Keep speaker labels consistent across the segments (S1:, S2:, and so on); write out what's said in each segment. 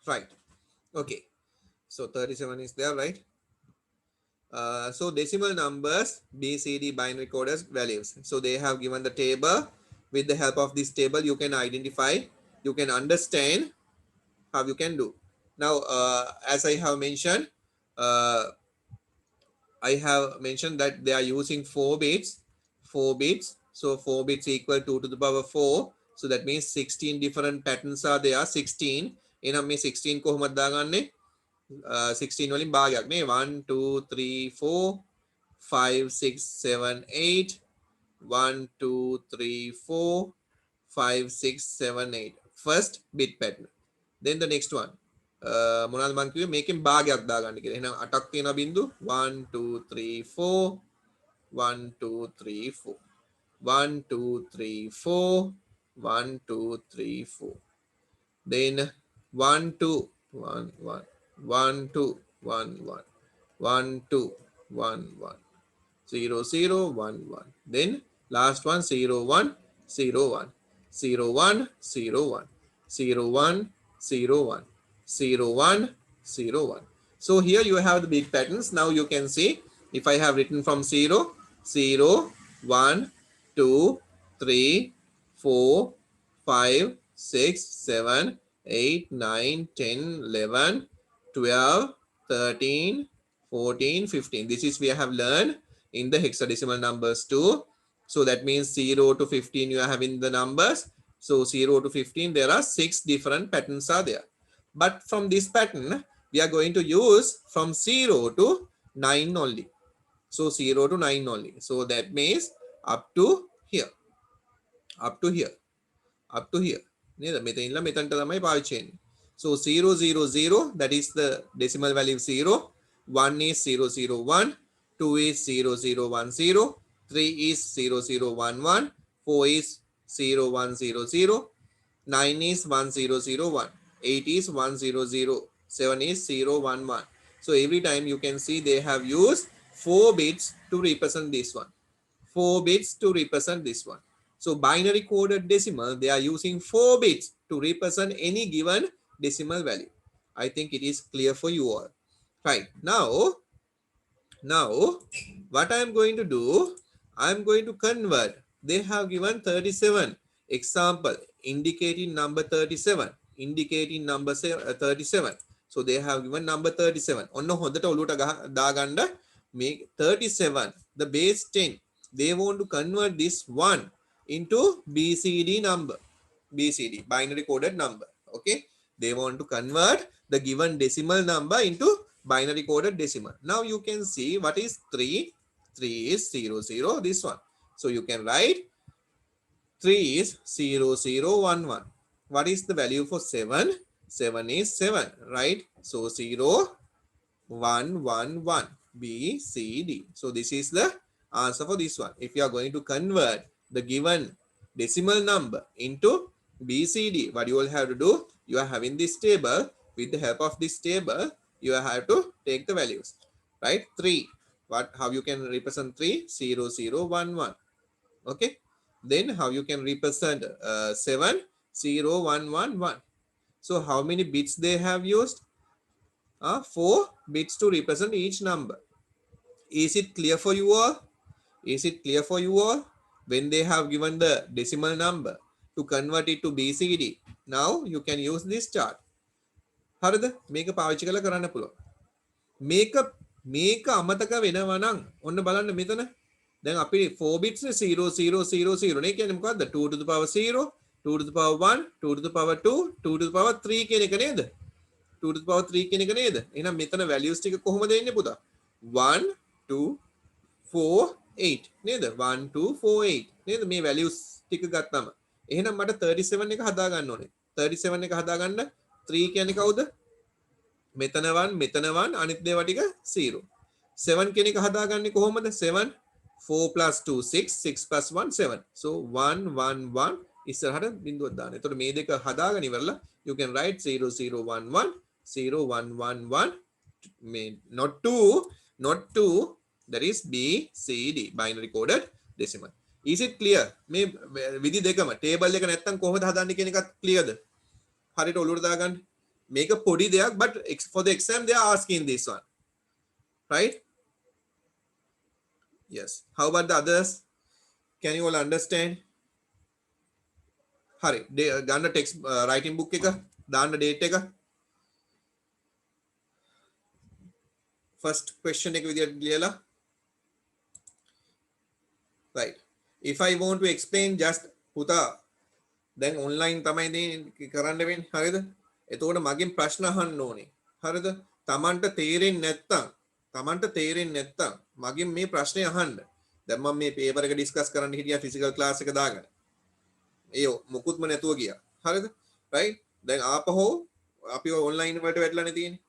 S1: right? Okay, so 37 is there, right? So decimal numbers, BCD binary coded values. So they have given the table. With the help of this table, you can identify, you can understand how you can do. Now, as uh, I have mentioned that they are using 4 bits, 4 bits. So 4 bits equal 2 to the power 4. So that means 16 different patterns are there. 16. එනම් මේ 16 කොහොමද දාගන්නේ? 16 වලින් භාගයක් නේ. 1 2 3 4 5 6 7 8 1 2 3 4 5 6 7 8 first bit pattern. Then the next one මොනවද මං කිව්වේ මේකෙන් භාගයක් දාගන්න කියලා. එහෙනම් 8ක් තියෙනවා බිංදු 1 2 3 4 1 2 3 4 1 2 3 4 1 2 3 4 then 1 2 1 1 1 2 1 1 1 2 1 1 0 0 1 1 then last one 0 1 0 1 0 1 0 1 0 1 0 1 0 1 0 1. So here you have the big patterns. Now you can see if I have written from 0 0 1 2 3 4 5 6 7 8 9 10 11 12 13 14 15. This is we have learned in the hexadecimal numbers too. So that means 0 to 15 you are having the numbers. So 0 to 15 there are 6 different patterns are there. But from this pattern we are going to use from 0 to 9 only. So 0 to 9 only. So that means up to here. Up to here. Up to here. So 0 0 0 that is the decimal value 0. 1 is 0 0 1. 2 is 0 0 1 0. 3 is 0 0 1 1. 4 is 0 1 0 0. 9 is 1 0 0 1. 8 is 1 0 0. 7 is 0 1 1. So every time you can see they have used 4 bits to represent this one. 4 bits to represent this one. So binary coded decimal, they are using 4 bits to represent any given decimal value. I think it is clear for you all. Right. Now what I am going to do, I am going to convert. They have given 37. Example, indicating number 37. Indicating number 37. So they have given number 37. ඔන්න හොඳට ඔලුවට දාගන්න මේ 37, the base 10. They want to convert this one into BCD number. BCD, binary coded number. Okay. They want to convert the given decimal number into binary coded decimal. Now you can see what is 3. 3 is 0 0, this one. So you can write 3 is 0 0 1 1. What is the value for 7? 7 is 7, right? So 0 1 1 1 B C D. So this is the answer for this one. If you are going to convert the given decimal number into BCD, what you will have to do, you are having this table. With the help of this table, you have to take the values, right? 3. How you can represent 3? 0 0 1 1. Okay. Then how you can represent 7? 0 1 1 1. So how many bits they have used? 4 bits to represent each number. Is it clear for you all? Is it clear for you all? When they have given the decimal number to convert it to BCD, now you can use this chart. හරිද? මේක පාවිච්චි කරලා කරන්න පුළුවන්. මේක අමතක වෙනවා නම් ඔන්න බලන්න මෙතන. දැන් අපි 4 bits 0 0 0 0 නේ කියන්නේ මොකද්ද? 2 to the power 0, 2 to the power 1, 2 to the power 2, 2 to the power 3 කියන එක නේද? 2 to the power 3 කියන එක නේද? එහෙනම් මෙතන values ටික කොහොමද එන්නේ පුතා? 1 2 4 8 නේද? 1 2 4 8 නේද? මේ values ටික ගත්තම. එහෙනම් මට 37 එක හදා ගන්න ඕනේ. 37 එක හදා ගන්න 3 කියන්නේ කවුද? මෙතන 1 මෙතන 1 අනිත් දේවා ටික 0. 7 කියන එක හදාගන්නේ කොහොමද? 7 4 plus 2 6 6 plus 1 7. So 1 1 1 ඉස්සරහට බිඳුවක් දාන්න. එතකොට මේ දෙක හදාගෙන ඉවරලා you can write 0 0 1 1 0 1 1 1 not 2 that is B C D binary coded decimal. Is it clear? මේ විදි දෙකම table එක නැත්තම් කොහොමද හදන්නේ කියන එකත් clearද? හරියට ඔලුවට දාගන්න. Make a podi there, but for the exam they are asking this one, right? Yes. How about the others? Can you all understand? Hari, ගන්න text writing book එක දාන්න date එක. First question එක විදියට ලියලා. Right. If I want to explain just පුතා දැන් online තමයි කරන්න වෙන්නේ. හරිද? එතකොට මගෙන් ප්‍රශ්න අහන්න ඕනේ. හරිද? Tamanට තේරෙන්නේ නැත්තම් මගෙන් මේ ප්‍රශ්නේ අහන්න. දැන් මම මේ paper එක discuss කරන්න හිටියා physical class එක දාගෙන. ඒ මොකුත්ම නැතුව ගියා. හරිද? right? දැන් ආපහු අපි online වලට වැටලානේ තියෙන්නේ.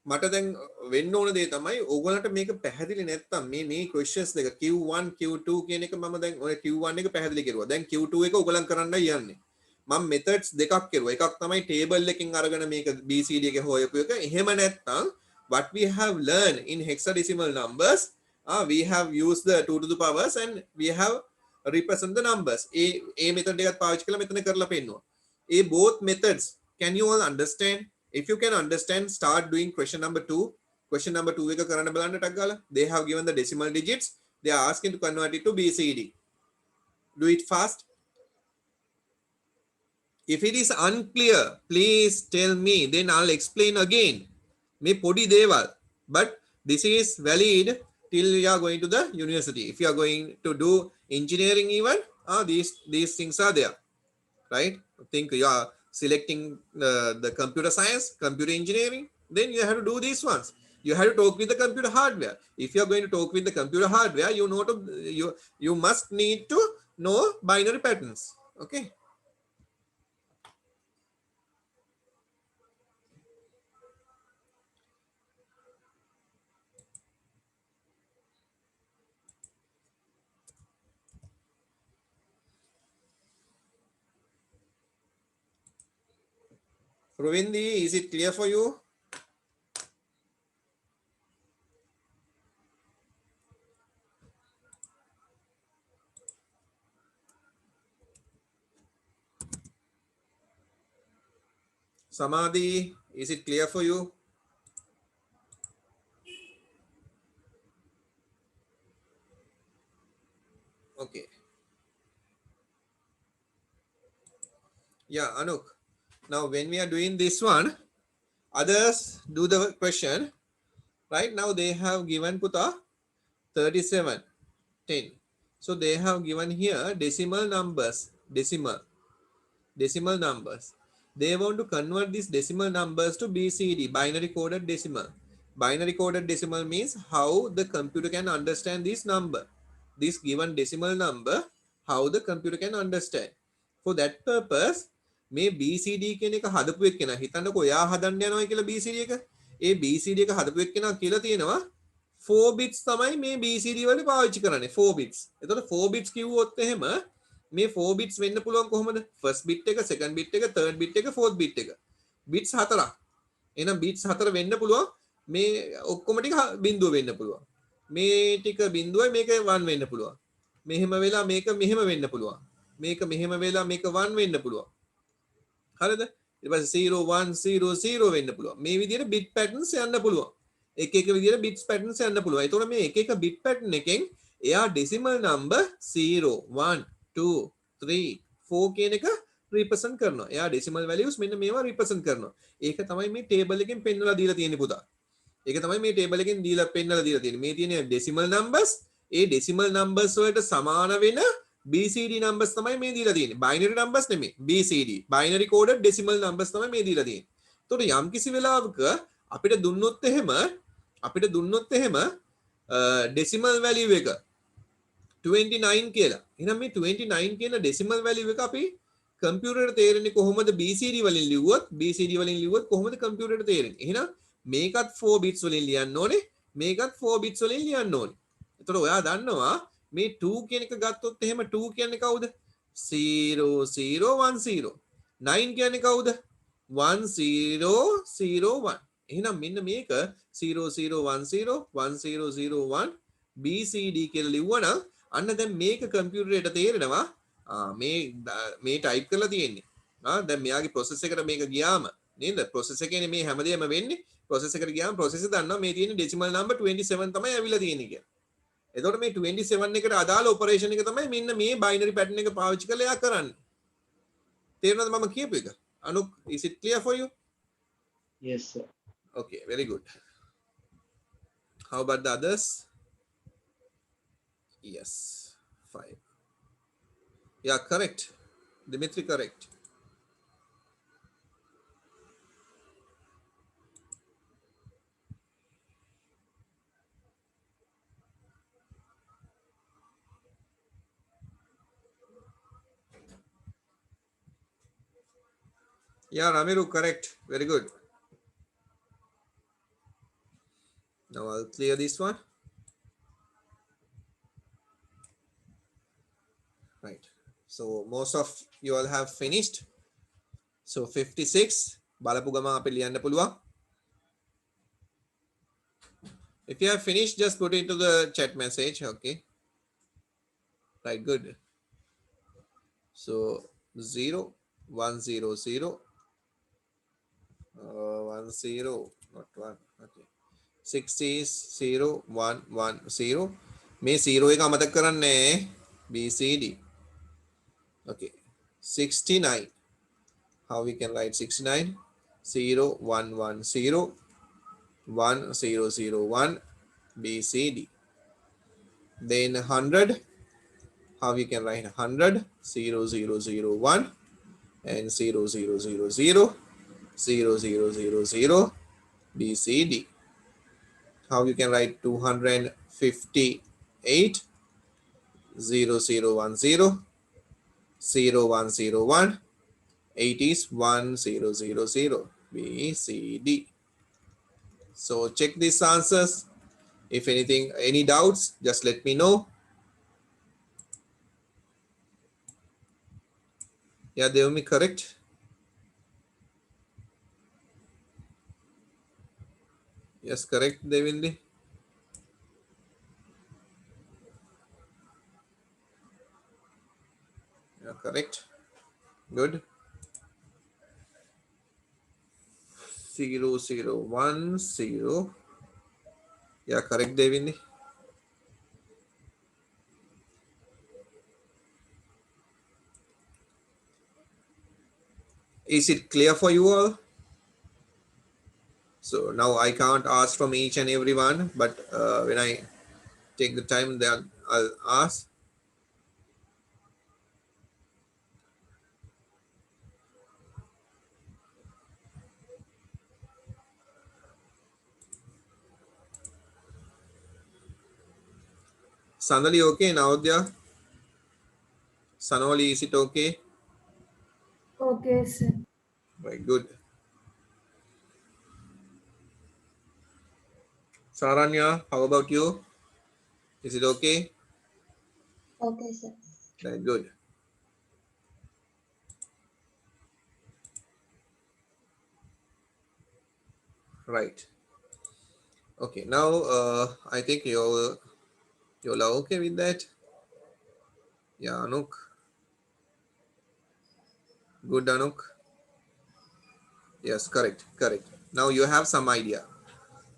S1: මට දැන් වෙන්න ඕන දේ තමයි ඕගොල්ලන්ට මේක පැහැදිලි නැත්තම් මේ questions දෙක Q1 Q2 කියන එක මම දැන් ඔය Q1 එක පැහැදිලි කරුවා. දැන් Q2 එක ඕගොල්ලන් කරන්නයි යන්නේ. මම methods දෙකක් කරුවා. එකක් තමයි table එකකින් අරගෙන මේක BCD එක හොයපු එක. එහෙම නැත්තම් what we have learned in hexadecimal numbers, we have used the 2 to the powers and we have represent the numbers. A method එකත් පාවිච්චි කරලා මෙතන කරලා පෙන්නනවා. Both methods, can you all understand? If you can understand, start doing question number 2. Question number 2 එක කරන්න බලන්න ටක් ගාලා. They have given the decimal digits. They are asking to convert it to BCD. Do it fast. If it is unclear, please tell me, then I'll explain again. මේ පොඩි දේවල්. But this is valid till you are going to the university. If you are going to do engineering even, these things are there. Right? Think you are selecting the computer science, computer engineering, then you have to do these ones. You have to talk with the computer hardware. If you are going to talk with the computer hardware, you must need to know binary patterns. Okay. Ravindi, is it clear for you? Samadhi, is it clear for you? Okay. Yeah, Anuk. Now, when we are doing this one, others do the question. Right now, they have given Puta 37, 10. So they have given here decimal numbers, decimal numbers. They want to convert these decimal numbers to BCD, binary coded decimal. Binary coded decimal means how the computer can understand this number, this given decimal number, how the computer can understand. For that purpose, මේ BCD කියන එක හදපු එක්කෙනා හිතන්නකෝ එයා හදන්න යනවා කියලා BCD එක. ඒ BCD එක හදපු එක්කෙනා කියලා තියෙනවා 4 bits තමයි මේ BCD වල පාවිච්චි කරන්නේ 4 bits. එතකොට 4 bits කිව්වොත් එහෙම මේ 4 bits වෙන්න පුළුවන් කොහොමද? first bit එක, second bit එක, third bit එක, fourth bit එක. bits 4ක්. එහෙනම් bits 4 වෙන්න පුළුවන්. මේ ඔක්කොම ටික බිඳුව වෙන්න පුළුවන්. මේ ටික බිඳුවයි මේක 1 වෙන්න පුළුවන්. මෙහෙම වෙලා මේක මෙහෙම වෙන්න පුළුවන්. මේක මෙහෙම වෙලා මේක 1 වෙන්න පුළුවන්. හරිද? ඊට පස්සේ 0 1 0 0 වෙන්න පුළුවන්. මේ විදිහට bit patterns යන්න පුළුවන්. එක එක විදිහට bits patterns යන්න පුළුවන්. ඒතකොට මේ එක එක bit pattern එකෙන් එයා decimal number 0 1 2 3 4 කියන එක represent කරනවා. එයා decimal values මෙන්න මේවා represent කරනවා. ඒක තමයි මේ table එකෙන් පෙන්නලා දීලා තියෙන්නේ පුතා. ඒක තමයි මේ table එකෙන් දීලා පෙන්නලා දීලා තියෙන්නේ. මේ තියෙන decimal numbers, ඒ decimal numbers වලට සමාන වෙන BCD numbers තමයි මේ දීලා තියෙන්නේ. binary numbers නෙමෙයි. BCD, binary coded decimal numbers තමයි මේ දීලා තියෙන්නේ. එතකොට යම් කිසි වෙලාවක අපිට දුන්නොත් එහෙම decimal value එක 29 කියලා. එහෙනම් මේ 29 කියන decimal value එක අපි කම්පියුටරට තේරෙන්නේ කොහොමද BCD වලින් ලිව්වොත් කොහොමද කම්පියුටරට තේරෙන්නේ? එහෙනම් මේකත් 4 bits වලින් ලියන්න ඕනේ. මේකත් 4 bits වලින් ලියන්න ඕනේ. එතකොට ඔයා දන්නවා මේ 2 කියන එක ගත්තොත් එහෙම 2 කියන්නේ කවුද? 0 0 1 0. 9 කියන්නේ කවුද? 1 0 0 1. එහෙනම් මෙන්න මේක 0 0 1 0 1 0 0 1 BCD කියලා ලිව්වනම් අන්න දැන් මේක කම්පියුටරයට තේරෙනවා මේ ටයිප් කරලා තියෙන්නේ. දැන් මෙයාගේ process එකට මේක ගියාම නේද? process එකේනේ මේ හැමදේම වෙන්නේ. process එකට ගියාම process එක දන්නවා මේ තියෙන decimal number 27 තමයි ඇවිල්ලා තියෙන්නේ කියලා. එතකොට මේ 27 එකට අදාළ operation එක තමයි මෙන්න මේ binary pattern එක පාවිච්චි කරලා එයා කරන්නේ. තේරුණාද මම කියපු එක? Anuk, is it clear for you?
S2: Yes, sir.
S1: Okay, very good. How about the others? Yes, 5. Yeah, correct. Dimitri, correct. Yeah, Ramiru, correct. Very good. Now I'll clear this one. Right. So most of you all have finished. So 56. බලපු ගමන් අපි ලියන්න පුළුවන්. If you have finished, just put it into the chat message. Okay. Right, good. So 0, 1, 0, 0. 1, 0, not 1. Okay. 6 is 0, 1, 1, 0. මේ 0 එක අමතක කරන්නේ BCD. Okay. 69. How we can write 69? 0, 1, 1, 0. 1, 0, 0, 1. BCD. Then 100. How we can write 100? 0, 0, 0, 1. And 0, 0, 0, 0. 0, 0, 0, 0. BCD. How you can write 258? 0, 0, 1, 0. 0, 1, 0, 1. 8 is 1, 0, 0, 0. BCD. So check these answers. If anything, any doubts, just let me know. Yeah, they will be correct. Yes, correct, Devindi. Yeah, correct. Good. 0, 0, 1, 0. Yeah, correct, Devindi. Is it clear for you all? So now I can't ask from each and every one, but when I take the time, then I'll ask. Sanali, okay? Naudya? Sanoli, is it okay?
S3: Okay, sir.
S1: Very good. Saranya, how about you? Is it okay?
S3: Okay, sir.
S1: Very good. Right. Okay, now I think you're okay with that. Yeah, Anuk. Good, Anuk. Yes, correct, correct. Now you have some idea.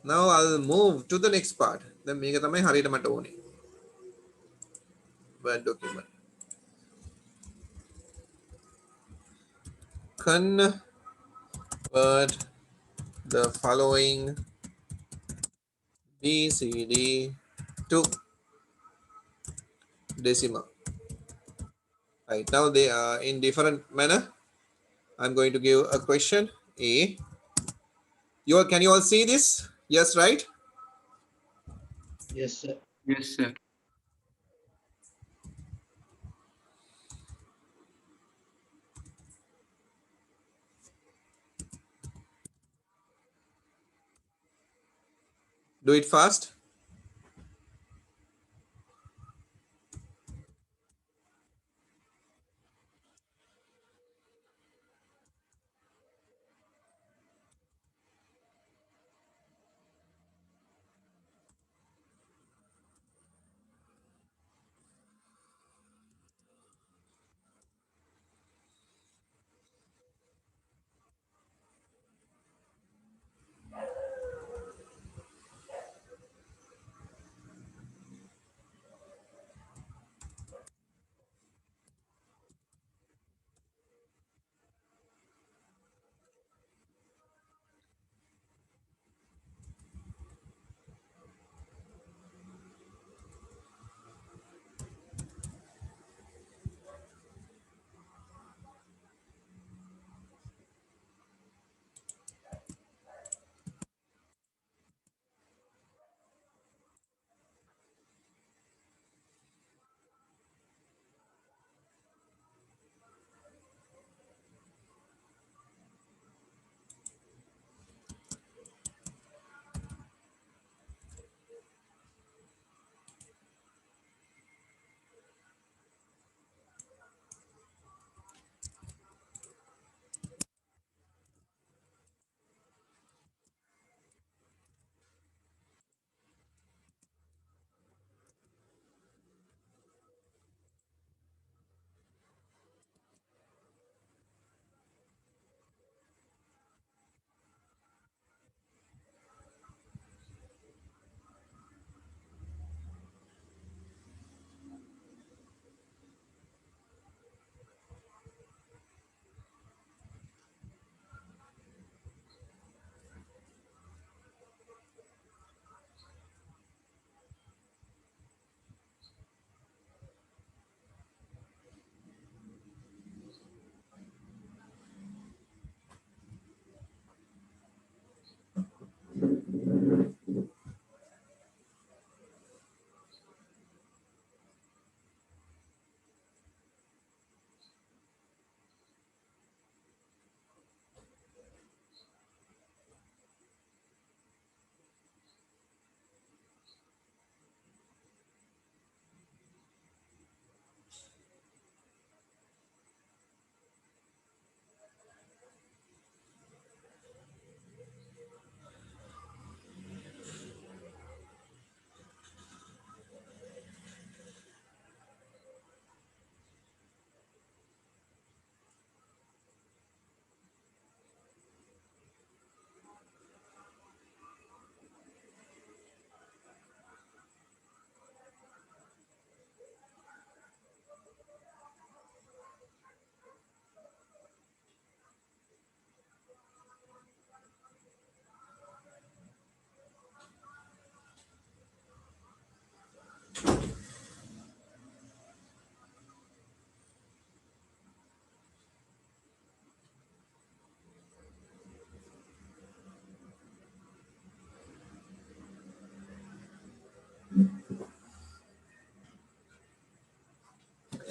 S1: Now I'll move to the next part. Then මේක තමයි හරියට මට ඕනේ. Word document. Convert the following BCD to decimal. Right, now they are in different manner. I'm going to give a question. A. Can you all see this? Yes, right?
S2: Yes, sir.
S4: Yes, sir.
S1: Do it fast.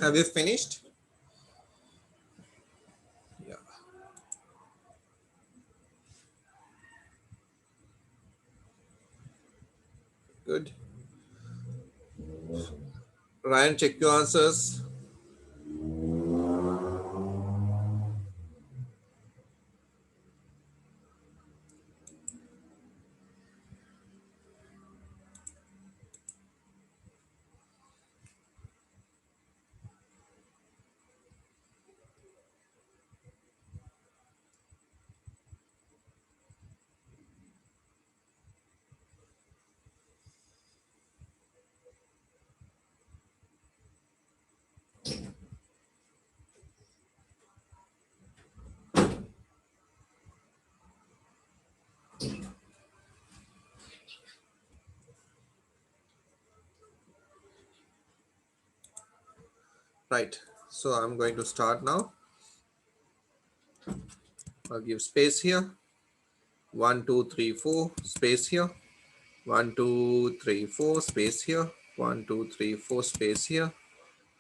S1: Have you finished? Yeah. Good. Ryan, check your answers. Right. So I'm going to start now. I'll give space here. 1, 2, 3, 4, space here. 1, 2, 3, 4, space here. 1, 2, 3, 4, space here.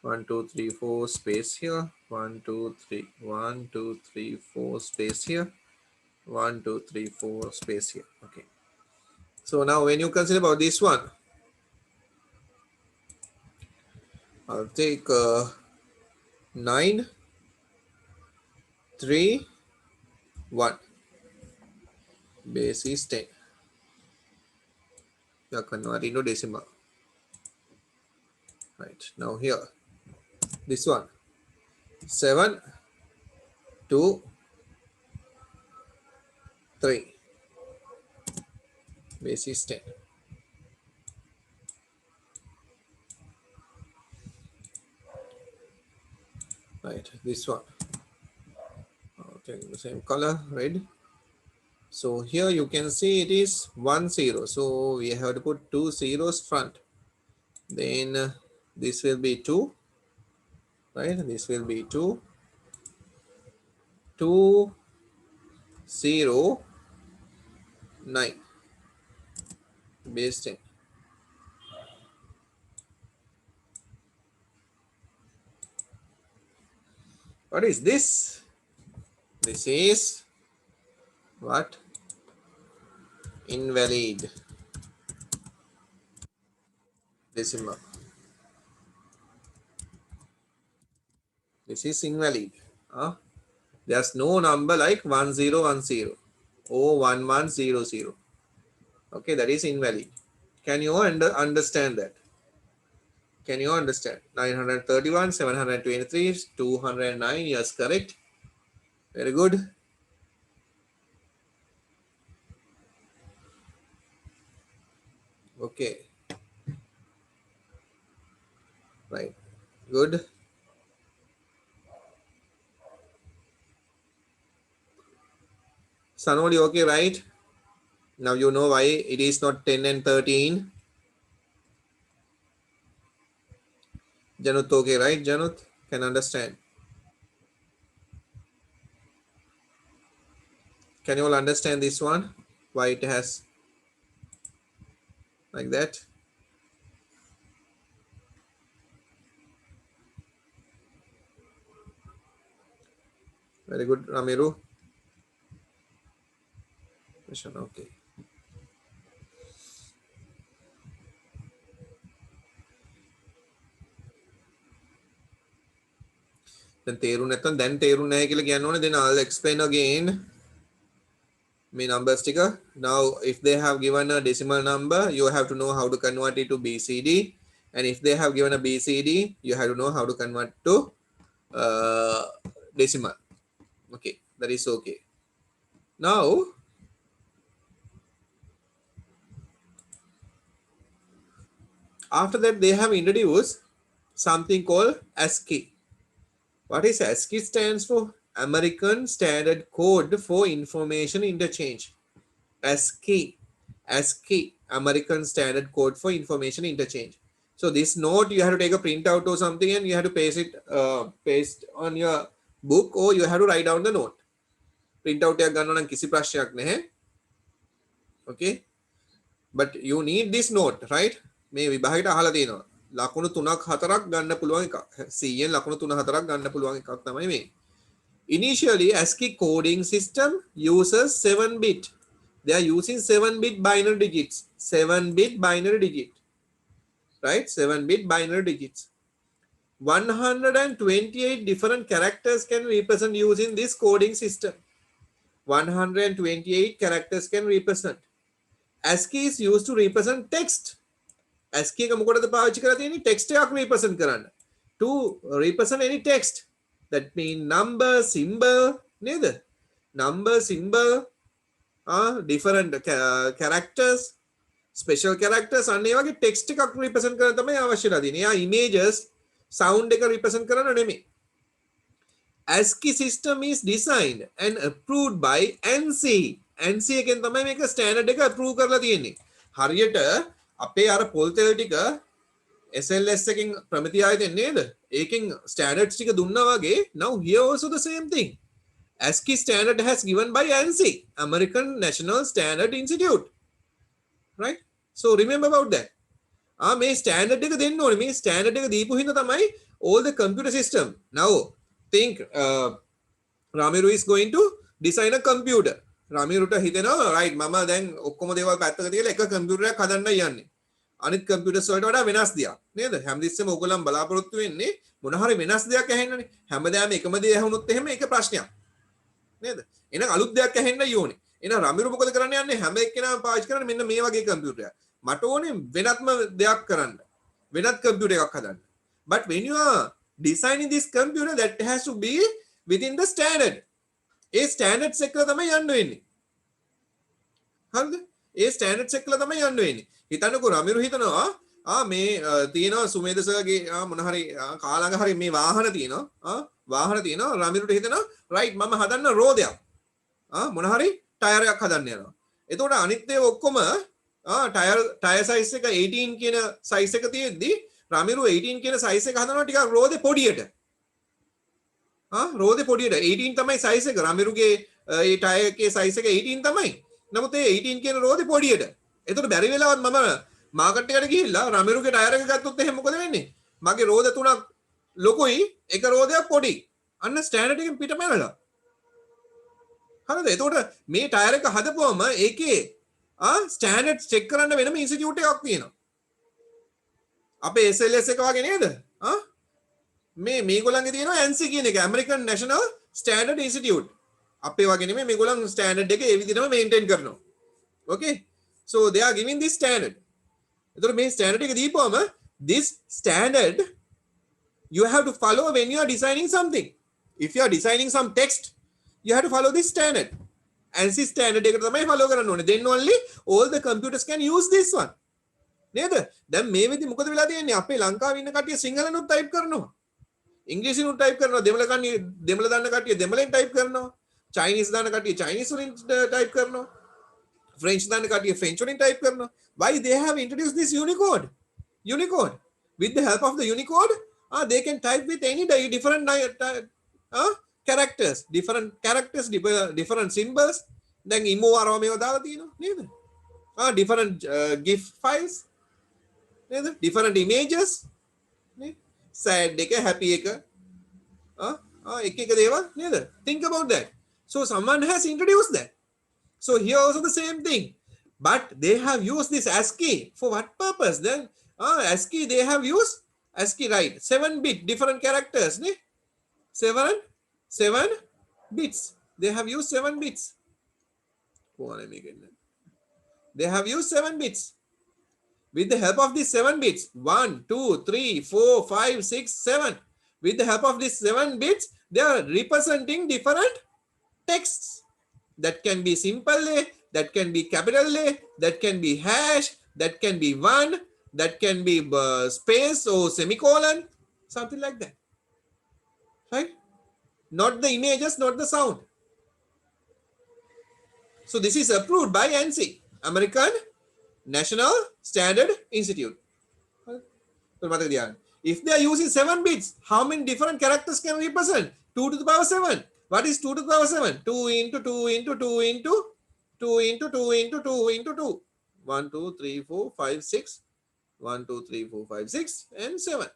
S1: 1, 2, 3, 4, space here. 1, 2, 3, 1, 2, 3, 4, space here. 1, 2, 3, 4, space here. Okay. So now when you consider about this one, I'll take 9, 3, 1. Base is 10. You are converting to decimal. Right. Now here, this one, 7, 2, 3. Base is 10. Right. This one. I'll take the same color, red. So here you can see it is 1 0. So we have to put 2 zeros front. Then this will be 2. Right. This will be 2. 2, 0, 9. Base 10. What is this? This is what? Invalid decimal. This is invalid. There's no number like 1010 or 1100. Okay, that is invalid. Can you understand that? Can you understand? 931, 723, 209. Yes, correct. Very good. Okay. Right. Good. Sanoli, okay, right? Now you know why it is not 10 and 13. Janut, okay, right? Janut can understand. Can you all understand this one? Why it has like that? Very good, Ramiru. Okay. Then තේරුම් නැහැ කියලා කියන්න ඕනේ. Then I'll explain again. මේ numbers ටික. Now if they have given a decimal number, you have to know how to convert it to BCD, and if they have given a BCD, you have to know how to convert to decimal. Okay, that is okay. Now after that, they have introduced something called ASCII. What is ASCII stands for? American Standard Code for Information Interchange. ASCII, American Standard Code for Information Interchange. So this note you have to take a printout or something and you have to paste on your book, or you have to write down the note. Printout එකක් ගන්න නම් කිසි ප්‍රශ්නයක් නැහැ. Okay, but you need this note, right? මේ විභාගයට අහලා තියෙනවා. ලකුණු 3ක් 4ක් ගන්න පුළුවන් එකක්. 100න් ලකුණු 3 4ක් ගන්න පුළුවන් එකක් තමයි මේ. Initially, ASCII coding system uses 7-bit. They are using 7-bit binary digits. 7-bit binary digit. Right? 7-bit binary digits. 128 different characters can represent using this coding system. 128 characters can represent. ASCII is used to represent text. ASCII එක මොකටද පාවිච්චි කරලා තියෙන්නේ? text එකක් represent කරන්න. To represent any text. That means number, symbol, නේද? Number, symbol, different characters, special characters, අන්න ඒ වගේ text එකක් represent කරන්න තමයි අවශ්‍යලා තියෙන්නේ. එයා images, sound එක represent කරන්න නෙමෙයි. ASCII system is designed and approved by ANSI. ANSI එකෙන් තමයි මේක standard එක approve කරලා තියෙන්නේ. හරියට අපේ අර පොල් තෙල් ටික SLS එකෙන් ප්‍රමිති ආයතෙන් නේද? ඒකෙන් standards ටික දුන්නා වගේ now here also the same thing. ASCII standard has given by ANSI, American National Standard Institute. Right? So remember about that. මේ standard එක දෙන්න ඕනේ. මේ standard එක දීපු හින්දා තමයි all the computer system. Now think Ramiru is going to design a computer. Ramiruට හිතෙනවා right මම දැන් ඔක්කොම දේවල් පැත්තක තියලා එක computer එකක් හදන්න යන්නේ. අනිත් computers වලට වඩා වෙනස් දෙයක් නේද? හැමදෙස්සෙම ඕගොල්ලන් බලාපොරොත්තු වෙන්නේ මොන හරි වෙනස් දෙයක් ඇහෙන්නනේ. හැමදාම එකම දේ ඇහුනොත් එහෙම ඒක ප්‍රශ්නයක්. නේද? එහෙනම් අලුත් දෙයක් ඇහෙන්නයි ඕනේ. එහෙනම් රමිරු මොකද කරන්න යන්නේ? හැම එක්කෙනාම පාවිච්චි කරන්නේ මෙන්න මේ වගේ computer එකක්. මට ඕනේ වෙනත්ම දෙයක් කරන්න. වෙනත් computer එකක් හදන්න. But when you are designing this computer, that has to be within the standard. A standards එකල තමයි යන්න වෙන්නේ. හරිද? ඒ standards එකල තමයි යන්න වෙන්නේ. හිතන්නකෝ රමිරු හිතනවා මේ තියෙනවා සුමේද සර්ගේ මොන හරි කාලඟ හරි මේ වාහන තියෙනවා වාහන තියෙනවා රමිරුට හිතනවා රයිට් මම හදන්න රෝදයක් මොන හරි ටයර් එකක් හදන්න යනවා. එතකොට අනිත් ඒවා ඔක්කොම ටයර් සයිස් එක 18 කියන සයිස් එක තියෙද්දි රමිරු 18 කියන සයිස් එක හදනවා ටිකක් රෝදේ පොඩියට. රෝදේ පොඩියට 18 තමයි සයිස් එක. රමිරුගේ ඒ ටයර් එකේ සයිස් එක 18 තමයි. නමුත් ඒ 18 කියන රෝදේ පොඩියට. එතකොට බැරි වෙලාවත් මම මාකට් එකට ගිහිල්ලා රමිරුගේ ටයර් එක ගත්තොත් එහෙනම් මොකද වෙන්නේ? මගේ රෝද තුනක් ලොකුයි එක රෝදයක් පොඩි. අන්න ස්ටෑන්ඩඩ් එකෙන් පිටපැනලා. හරිද? එතකොට මේ ටයර් එක හදපුවම ඒකේ ස්ටෑන්ඩඩ් චෙක් කරන්න වෙනම ඉන්ස්ටිටියුට් එකක් තියෙනවා. අපේ SLS එක වගේ නේද? මේගොල්ලන්ගේ තියෙනවා ANSI කියන එක American National Standard Institute. අපේ වගේ නෙමෙයි මේගොල්ලන් ස්ටෑන්ඩඩ් එක ඒ විදිහටම මේන්ටේන් කරනවා. Okay? So they are giving this standard. එතකොට මේ ස්ටෑන්ඩඩ් එක දීපුවම this standard you have to follow when you are designing something. If you are designing some text, you have to follow this standard. ANSI standard එකට තමයි follow කරන්න ඕනේ. Then only all the computers can use this one. නේද? දැන් මේ වෙද්දි මොකද වෙලා තියෙන්නේ? අපේ ලංකාවේ ඉන්න කට්ටිය සිංහලනුත් type කරනවා. ඉංග්‍රීසිනුත් type කරනවා. දෙමළ දන්න කට්ටිය දෙමළෙන් type කරනවා. Chinese දන්න කට්ටිය Chinese වලින් type කරනවා. French dana katiya French වලින් type කරනවා. Why they have introduced this Unicode? With the help of the Unicode, they can type with any different characters, different symbols. Then imo aromeo දාලා තියෙනවා නේද? Different GIF files නේද? Different images නේද? sad එක happy එක එක දේවල් නේද? Think about that. So someone has introduced that. So here also the same thing, but they have used this ASCII for what purpose? Then ASCII they have used ASCII, right? 7-bit different characters, ne? 7 bits. They have used 7 bits. They have used 7 bits. With the help of these 7 bits, 1, 2, 3, 4, 5, 6, 7. With the help of these 7 bits, they are representing different texts. That can be simple A, that can be capital A, that can be hash, that can be 1, that can be space or semicolon, something like that. Right? Not the images, not the sound. So this is approved by ANSI, American National Standard Institute. If they are using 7 bits, how many different characters can represent? 2 to the power 7. What is 2 to the power 7? 2 into 2 into 2 into 2 into 2 into 2 into 2. 1, 2, 3, 4, 5, 6. 1 2 3 4 5 6 and 7.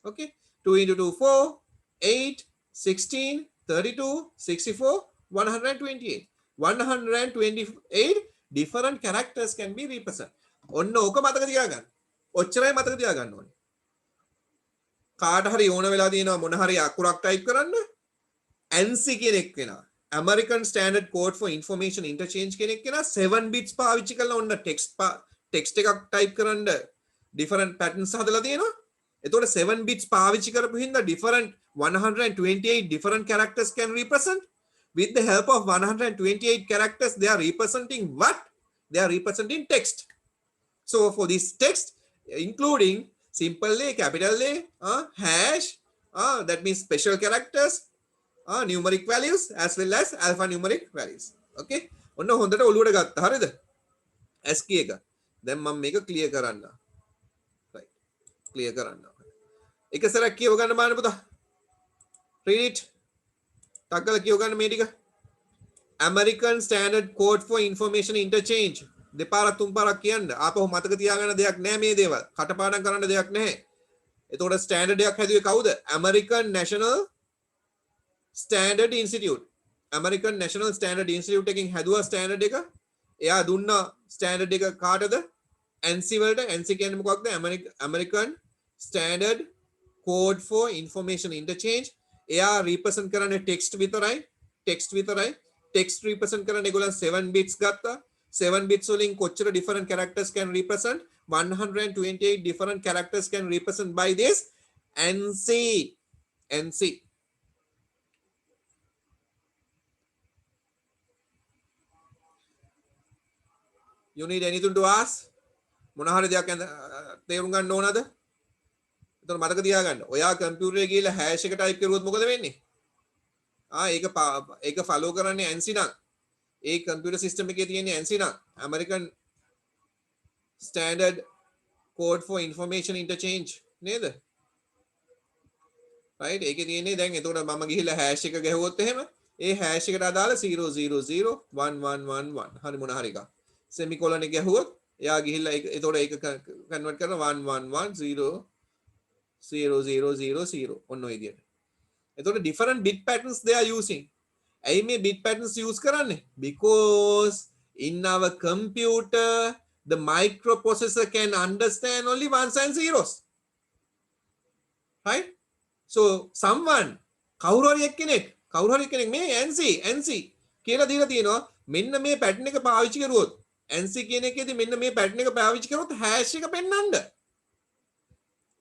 S1: Okay, 2 into 2 4, 8, 16, 32, 64, 128. 128 different characters can be represented. ඔන්න ඕක මතක තියාගන්න. ඔච්චරයි මතක තියාගන්න ඕනේ. කාට හරි ඕන වෙලා තියෙනවා මොන හරි අකුරක් ටයිප් කරන්න ANSI කෙනෙක් වෙනවා. American Standard Code for Information Interchange කෙනෙක් වෙනවා 7 bits පාවිච්චි කරලා ඔන්න text එකක් ටයිප් කරන්න different patterns හදලා තියෙනවා. එතකොට 7 bits පාවිච්චි කරපු හින්දා different 128 different characters can represent. With the help of 128 characters, they are representing what? They are representing text. So for this text, including simple A, capital A, hash, that means special characters, numeric values as well as alphanumeric values. Okay? ඔන්න හොඳට ඔලුවට ගත්තා. හරිද? ASCII එක. දැන් මම මේක clear කරන්න. Right. Clear කරන්න. එක සැරයක් කියව ගන්න බලන්න පුතා. Read it. ටක්කල කියව ගන්න මේ ටික. American Standard Code for Information Interchange. දෙපාරක් තුන් පාරක් කියන්න. ආපහු මතක තියාගන්න දෙයක් නැහැ මේ දේවල්. කටපාඩම් කරන්න දෙයක් නැහැ. එතකොට ස්ටෑන්ඩඩ් එකක් හැදුවේ කවුද? American National Standard Institute. American National Standard Institute එකකින් හැදුවා ස්ටෑන්ඩඩ් එක. එයා දුන්නා ස්ටෑන්ඩඩ් එක කාටද? ANSI වලට. ANSI කියන්නේ මොකක්ද? American Standard Code for Information Interchange. එයා represent කරන්නේ text විතරයි. text represent කරන්නේ ඒගොල්ලන් 7 bits ගත්තා. 7 bits වලින් කොච්චර different characters can represent? 128 different characters can represent by this ANSI. You need anything to ask? මොන හරි දෙයක් තේරුම් ගන්න ඕනද? එතන මතක තියාගන්න. ඔයා කම්පියුටර් එකේ ගිහලා hash එක type කරුවොත් මොකද වෙන්නේ? ඒක follow කරන්නේ ANSI නම්. ඒ කම්පියුටර් සිස්ටම් එකේ තියෙන ANSI නම් American Standard Code for Information Interchange නේද? right ඒකේ තියෙන්නේ දැන් එතකොට මම ගිහිල්ලා hash එක ගැහුවොත් එහෙම ඒ hash එකට අදාළ 0001111 හරි මොන හරි එකක් semicolon එක ගැහුවොත් එයා ගිහිල්ලා එතකොට ඒක convert කරනවා 11100000 ඔන්න ඔය විදියට. එතකොට different bit patterns they are using. ඇයි මේ bit patterns use කරන්නේ? Because in our computer the microprocessor can understand only ones and zeros. Right? So someone කවුරු හරි එක්කෙනෙක් මේ ANSI කියලා දීලා තියෙනවා මෙන්න මේ pattern එක පාවිච්චි කරුවොත් ANSI කියන එකේදී මෙන්න මේ pattern එක පාවිච්චි කරොත් hash එක පෙන්වන්න.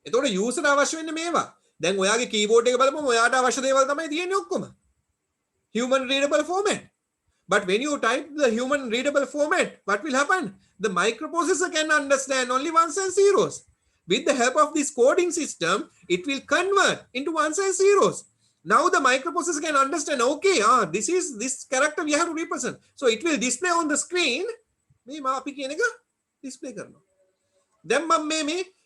S1: එතකොට user අවශ්‍ය වෙන්නේ මේවා. දැන් ඔයාගේ keyboard එක බලපුවම ඔයාට අවශ්‍ය දේවල් තමයි තියෙන්නේ ඔක්කොම. Human readable format. But when you type the human readable format, what will happen? The microprocessor can understand only ones and zeros. With the help of this coding system, it will convert into ones and zeros. Now the microprocessor can understand, okay, this is this character we have to represent. So it will display on the screen. මේ මාපි කියන එක display කරනවා. දැන් මම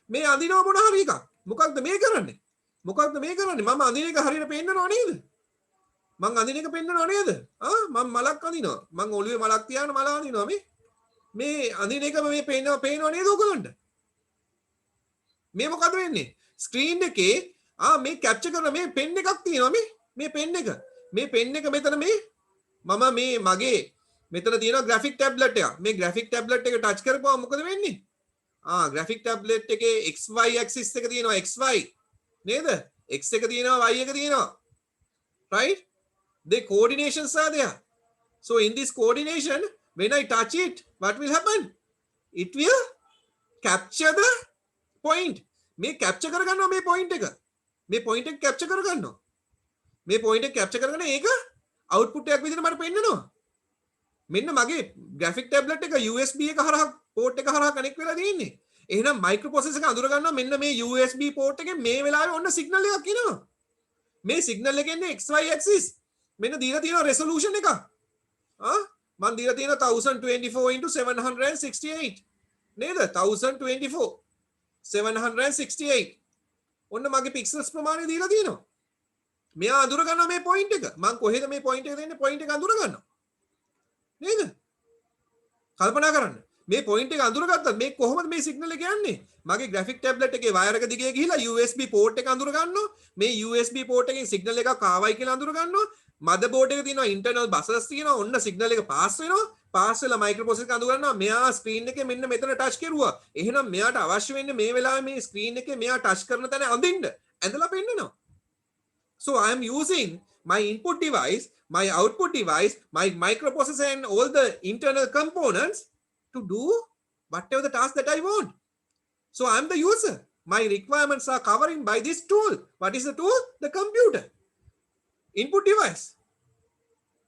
S1: මේ අඳිනව මොන හරි එකක්. මොකක්ද මේ කරන්නේ? මම අඳින එක හරියට පේන්නව නේද? මං අඳින එක පෙන්නනව නේද? මම මලක් අඳිනවා. මං ඔළුවේ මලක් තියාගෙන මල අඳිනවා මේ අඳින එක මේ පේනව නේද ඔයගොල්ලන්ට? මේ මොකද වෙන්නේ? ස්ක්‍රීන් එකේ මේ කැප්චර් කරන මේ පෙන් එකක් තියෙනවා මේ පෙන් එක. මේ පෙන් එක මෙතන මම මේ මගේ මෙතන තියෙනවා graphic tablet එකක්. මේ graphic tablet එක ටච් කරපුවම මොකද වෙන්නේ? graphic tablet එකේ XY axis එක තියෙනවා XY නේද? X එක තියෙනවා Y එක තියෙනවා. Right? The coordinations are there. So in this coordination, when I touch it, what will happen? It will capture the point. මේ capture කරගන්නවා මේ point එක. මේ point එක capture කරගන්නවා. මේ point එක capture කරගෙන ඒක output එකක් විදිහට මට පෙන්නනවා. මෙන්න මගේ graphic tablet එක USB එක හරහා port එක හරහා connect වෙලා තියෙන්නේ. එහෙනම් microprocessor එක අඳුර ගන්නවා මෙන්න මේ USB port එකේ මේ වෙලාවේ ඔන්න signal එකක් එනවා. මේ signal එකේ ඉන්නේ XY axis. මෙන්න දීලා තියෙනවා resolution එක. මම දීලා තියෙනවා 1024x768 නේද? 1024 768 ඔන්න මගේ pixels ප්‍රමාණය දීලා තියෙනවා. මෙයා අඳුර ගන්නවා මේ point එක. මම කොහෙද මේ point එක දෙන්නේ? point එක අඳුර ගන්නවා. නේද? කල්පනා කරන්න. මේ පොයින්ට් එක අඳුරගත්තත් මේ කොහොමද මේ සිග්නල් එක යන්නේ? මගේ graphic tablet එකේ wire එක දිගේ ගිහිලා USB port එක අඳුර ගන්නවා. මේ USB port එකෙන් signal එකක් ආවයි කියලා අඳුර ගන්නවා. motherboard එක තියෙනවා internal buses තියෙනවා. ඔන්න signal එක pass වෙනවා. pass වෙලා microprocessor එක අඳුර ගන්නවා. මෙයා screen එකේ මෙන්න මෙතන touch කරුවා. එහෙනම් මෙයාට අවශ්‍ය වෙන්නේ මේ වෙලාවේ මේ screen එකේ මෙයා touch කරන තැන අඳින්න. ඇඳලා පෙන්නනවා. So I am using my input device, my output device, my microprocessor and all the internal components to do whatever the task that I want. So I'm the user. My requirements are covering by this tool. What is the tool? The computer. Input device.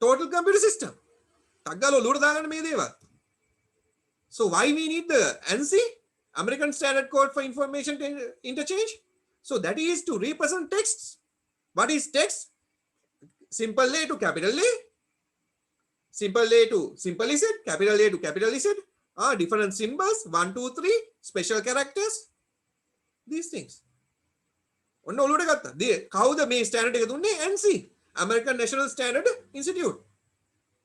S1: Total computer system. තග්ගලෝ ලුර දාගන්න මේ දේවල්. So why we need the ANSI, American Standard Code for Information Interchange? So that is to represent texts. What is text? Simple A to capital A. Simple A to simple Z. Capital A to capital Z. Different symbols, 1, 2, 3, special characters, these things. ඔන්න ඔලුවට ගත්තා. කවුද මේ standard එක දුන්නේ? ANSI, American National Standard Institute.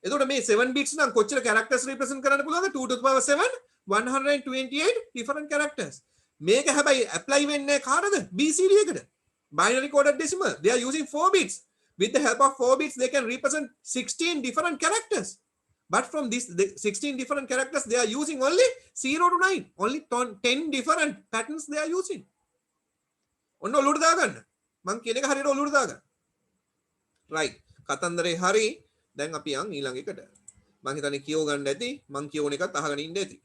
S1: එතකොට මේ 7 bits නම් කොච්චර characters represent කරන්න පුළුවන්ද? 2 to the power 7, 128 different characters. මේක හැබැයි apply වෙන්නේ කාටද? BCD එකට. Binary coded decimal. They are using 4 bits. With the help of 4 bits, they can represent 16 different characters. But from this 16 different characters, they are using only 0 to 9. Only 10 different patterns they are using. ඔන්න ඔලුවට දාගන්න. මං කියන එක හරියට ඔලුවට දාගන්න. right. කතන්දරේ හරි. දැන් අපි යන් ඊළඟ එකට. මං හිතන්නේ කියව ගන්න ඇති. මං කියවන එකත් අහගෙන ඉන්න ඇති.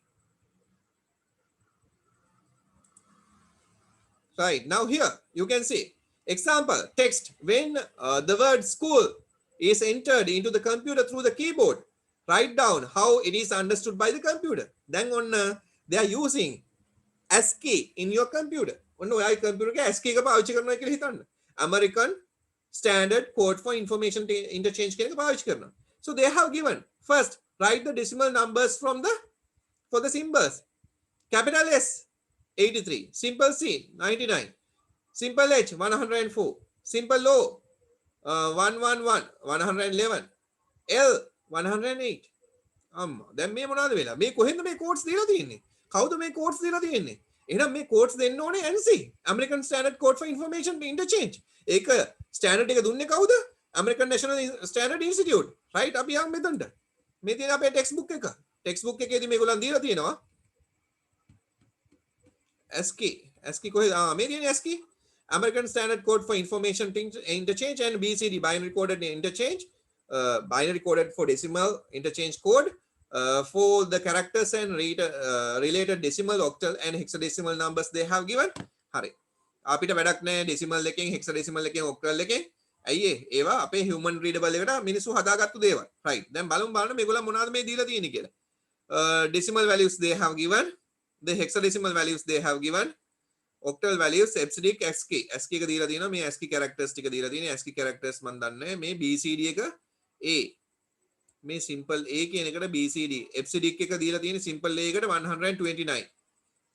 S1: right. Now here you can see example text when the word school is entered into the computer through the keyboard. Write down how it is understood by the computer. Then on they are using ASCII in your computer. On ඔයාගේ computer එකේ ASCII එක පාවිච්චි කරනවා කියලා හිතන්න. American Standard Code for Information Interchange කියන එක පාවිච්චි කරනවා. So they have given first write the decimal numbers from the for the symbols. Capital S 83, simple C 99, simple H 104, simple O 111, 111, L 108. දැන් මේ මොනවද වෙලා? මේ කොහෙන්ද මේ කෝඩ්ස් දීලා තියෙන්නේ? කවුද මේ කෝඩ්ස් දීලා තියෙන්නේ? එහෙනම් මේ කෝඩ්ස් දෙන්න ඕනේ ANSI, American Standard Code for Information Interchange. ඒක ස්ටෑන්ඩඩ් එක දුන්නේ කවුද? American National Standard Institute. right? අපි යන් මෙතනට. මේ තියෙන අපේ ටෙක්ස්ට් බුක් එක. ටෙක්ස්ට් බුක් එකේදී මේගොල්ලන් දීලා තියෙනවා ASCII. ASCII කොහෙද? මේ තියෙන ASCII, American Standard Code for Information Interchange and BCD, Binary Coded Interchange. Binary coded for decimal interchange code for the characters and related decimal, octal and hexadecimal numbers they have given. හරි. අපිට වැඩක් නැහැ decimal එකෙන් hexadecimal එකෙන් octal එකෙන්. ඇයි ඒවා අපේ human readable එකට මිනිස්සු හදාගත්තු දේවල්. right. දැන් බලමු මේගොල්ලන් මොනවද මේ දීලා තියෙන්නේ කියලා. Decimal values they have given, the hexadecimal values they have given, octal values, EBCDIC, ASCII. ASCII එක දීලා තියෙනවා. මේ ASCII characters ටික දීලා තියෙන්නේ. ASCII characters මන් දන්නේ. මේ BCD එක A, මේ simple A කියන එකට BCD, EBCDIC එක දීලා තියෙන්නේ simple A එකට 129,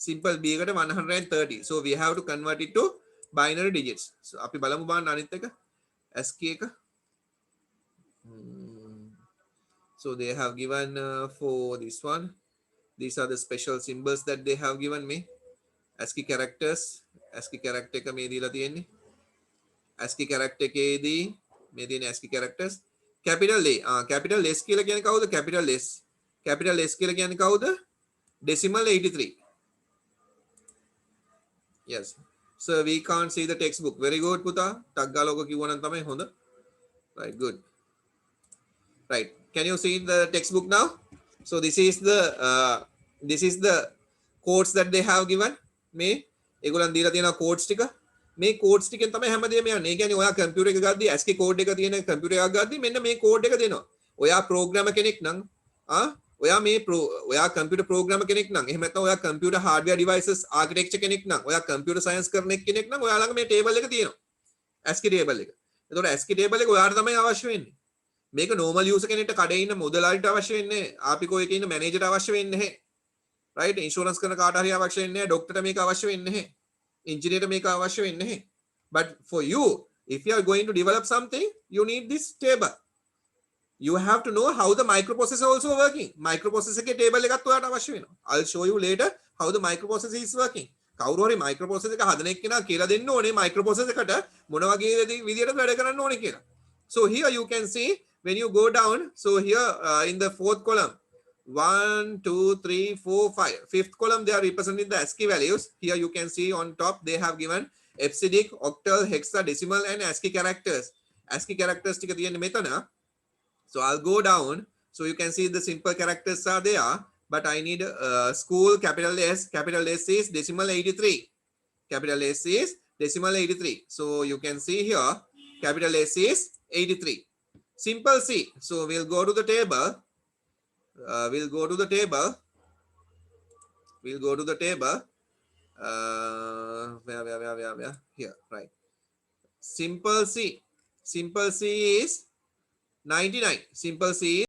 S1: simple B එකට 130. So we have to convert it to binary digits. So අපි බලමු බලන්න අනිත් එක ASCII එක. So they have given for this one, these are the special symbols that they have given me. ASCII characters, ASCII character එක මේ දීලා තියෙන්නේ. ASCII character එකේදී මේ තියෙන ASCII characters. Capital A, capital S කියලා කියන්නේ කවුද? Capital S. Capital S කියලා කියන්නේ කවුද? Decimal 83. Yes. So we can't see the textbook. Very good පුතා. ටක් ගාලා ඔක කිව්වනම් තමයි හොඳ. Right, good. Right. Can you see the textbook now? So this is the codes that they have given. මේ ඒගොල්ලන් දීලා තියෙන codes ටික. මේ codes ටිකෙන් තමයි හැමදේම යන්නේ. ඒ කියන්නේ ඔයා computer එක ගද්දි ASCII code එක තියෙන computer එකක් ගද්දි මෙන්න මේ code එක දෙනවා. ඔයා programmer කෙනෙක් නම් ඔයා computer programmer කෙනෙක් නම් එහෙම නැත්නම් ඔයා computer hardware devices architecture කෙනෙක් නම් ඔයා computer science කරන කෙනෙක් නම් ඔයා ළඟ මේ table එක තියෙනවා. ASCII table එක. එතකොට ASCII table එක ඔයාට තමයි අවශ්‍ය වෙන්නේ. මේක normal user කෙනෙක්ට කඩේ ඉන්න මුදලාලිට අවශ්‍ය වෙන්නේ නැහැ. ආපිකෝ එකේ ඉන්න manager අවශ්‍ය වෙන්නේ නැහැ. right? Insurance කරන කාට හරි අවශ්‍ය වෙන්නේ නැහැ. doctor මේක අවශ්‍ය වෙන්නේ නැහැ. engineer මේක අවශ්‍ය වෙන්නේ නැහැ. But for you, if you are going to develop something, you need this table. you have to know how the microprocessor also working. Microprocessor के table එකත් ඔයාට අවශ්‍ය වෙනවා. I'll show you later how the microprocessor is working. කවුරු හරි microprocessor එක හදන එක්කෙනා කියලා දෙන්න ඕනේ microprocessor එකට මොන වගේ විදියට වැඩ කරන්න ඕනේ කියලා. So here you can see when you go down, so here in the fourth column, 1, 2, 3, 4, 5. Fifth column, they are representing the ASCII values. Here you can see on top, they have given EBCDIC, octal, hexadecimal, and ASCII characters. ASCII characters ටික තියෙන මෙතන. So I'll go down. So you can see the simple characters are there, but I need school capital S. Capital S is decimal 83. Capital S is decimal 83. So you can see here, capital S is 83. Simple C. So we'll go to the table. We'll go to the table. Where? Here, right. Simple C. Simple C is 99. Simple C is